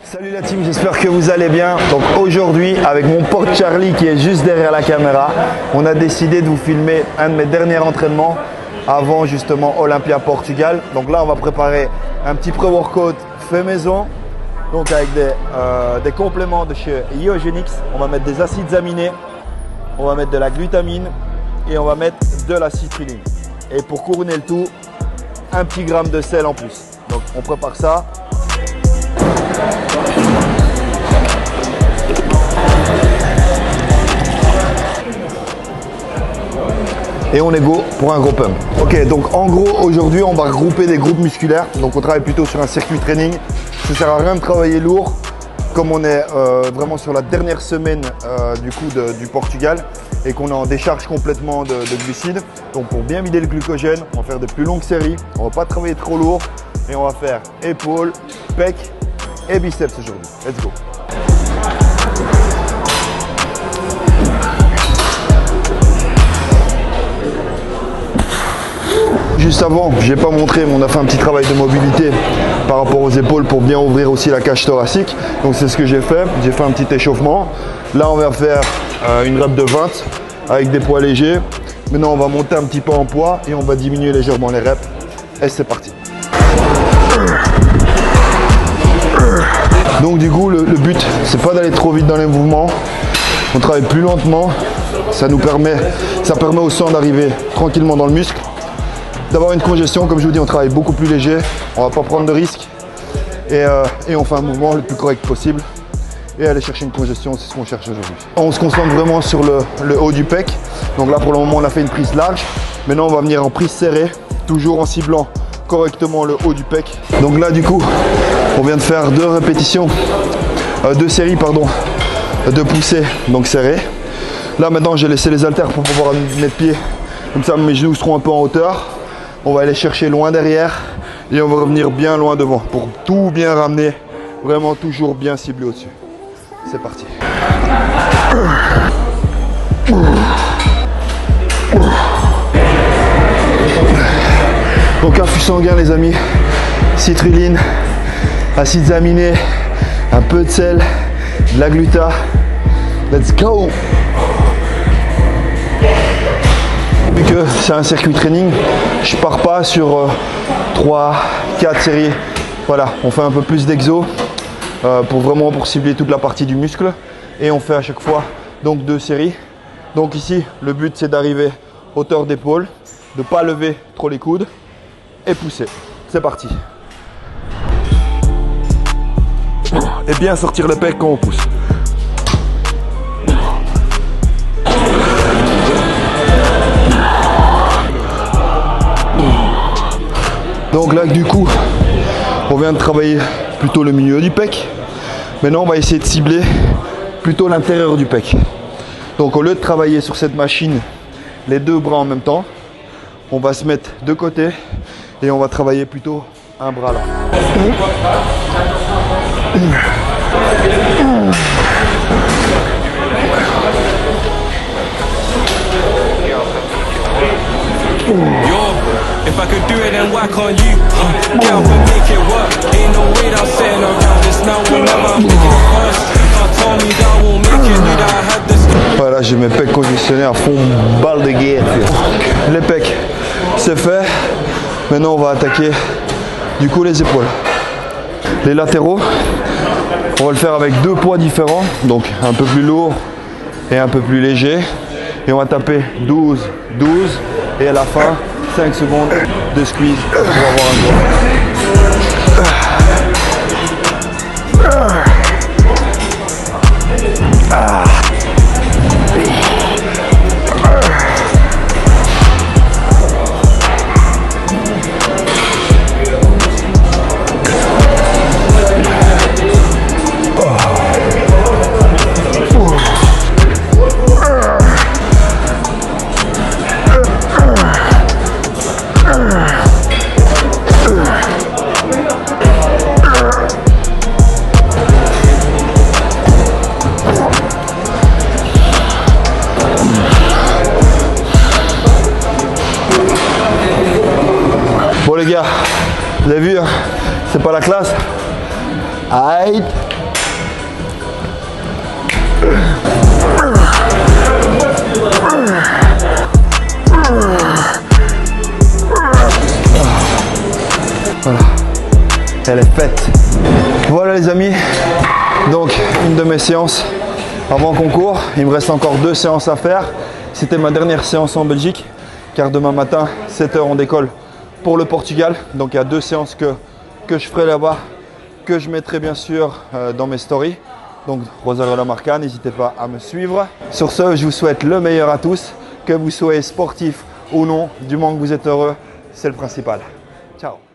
Salut la team, j'espère que vous allez bien. Donc aujourd'hui, avec mon pote Charlie qui est juste derrière la caméra, on a décidé de vous filmer un de mes derniers entraînements avant justement Olympia Portugal. Donc là, on va préparer un petit pré-workout fait maison. Donc avec des compléments de chez Iogenix. On va mettre des acides aminés, on va mettre de la glutamine et on va mettre de la citrulline. Et pour couronner le tout, un petit gramme de sel en plus. Donc on prépare ça. Et on est go pour un gros pump. Ok, donc en gros aujourd'hui on va regrouper des groupes musculaires. Donc on travaille plutôt sur un circuit training. Ça sert à rien de travailler lourd comme on est vraiment sur la dernière semaine du Portugal et qu'on est en décharge complètement de glucides. Donc pour bien vider le glucogène, on va faire de plus longues séries. On va pas travailler trop lourd et on va faire épaules, pecs et biceps aujourd'hui. Let's go. Juste avant, je n'ai pas montré, mais on a fait un petit travail de mobilité par rapport aux épaules pour bien ouvrir aussi la cage thoracique. Donc c'est ce que j'ai fait. J'ai fait un petit échauffement. Là, on va faire une rep de 20 avec des poids légers. Maintenant, on va monter un petit peu en poids et on va diminuer légèrement les reps. Et c'est parti. Donc du coup, le but, c'est pas d'aller trop vite dans les mouvements. On travaille plus lentement. Ça permet au sang d'arriver tranquillement dans le muscle. D'avoir une congestion, comme je vous dis, on travaille beaucoup plus léger, on va pas prendre de risques et on fait un mouvement le plus correct possible et aller chercher une congestion, c'est ce qu'on cherche aujourd'hui. On se concentre vraiment sur le haut du pec, donc là pour le moment on a fait une prise large, maintenant on va venir en prise serrée, toujours en ciblant correctement le haut du pec. Donc là du coup, on vient de faire deux séries de poussées, donc serrées. Là maintenant j'ai laissé les haltères pour pouvoir mettre pied, comme ça mes genoux seront un peu en hauteur. On va aller chercher loin derrière et on va revenir bien loin devant pour tout bien ramener, vraiment toujours bien ciblé au-dessus. C'est parti. Donc infus sanguin les amis, citrulline, acides aminés, un peu de sel, de la gluta. Let's go! Vu que c'est un circuit training, je pars pas sur 3-4 séries. Voilà, on fait un peu plus d'exo pour cibler toute la partie du muscle. Et on fait à chaque fois donc 2 séries. Donc ici, le but c'est d'arriver hauteur d'épaule, de ne pas lever trop les coudes et pousser. C'est parti. Et bien sortir le pec quand on pousse. Donc là du coup on vient de travailler plutôt le milieu du pec. Maintenant on va essayer de cibler plutôt l'intérieur du pec. Donc au lieu de travailler sur cette machine les deux bras en même temps, on va se mettre de côté et on va travailler plutôt un bras là. If I could do it, then why can't you? Get up and make it work. Ain't no way that I'm sitting around this now. Whenever I'm making it first, can't tell me that I won't make it. Knew that I had this. Voilà, j'ai mes pecs conditionnés à fond, balle de guerre. Les pecs, c'est fait. Maintenant, on va attaquer du coup les épaules. Les latéraux, on va le faire avec 2 poids différents. Donc un peu plus lourd et un peu plus léger. Et on va taper 12, 12. Et à la fin, 5 secondes de squeeze pour avoir un gros. Bon les gars, vous avez vu, hein, c'est pas la classe. Aïe. Voilà, elle est faite. Voilà les amis, donc une de mes séances avant concours. Il me reste encore 2 séances à faire. C'était ma dernière séance en Belgique, car demain matin, 7 h, on décolle pour le Portugal. Donc il y a 2 séances que je ferai là-bas, que je mettrai bien sûr dans mes stories. Donc Rosario Lamarca, n'hésitez pas à me suivre. Sur ce, je vous souhaite le meilleur à tous, que vous soyez sportif ou non, du moment que vous êtes heureux, c'est le principal. Ciao.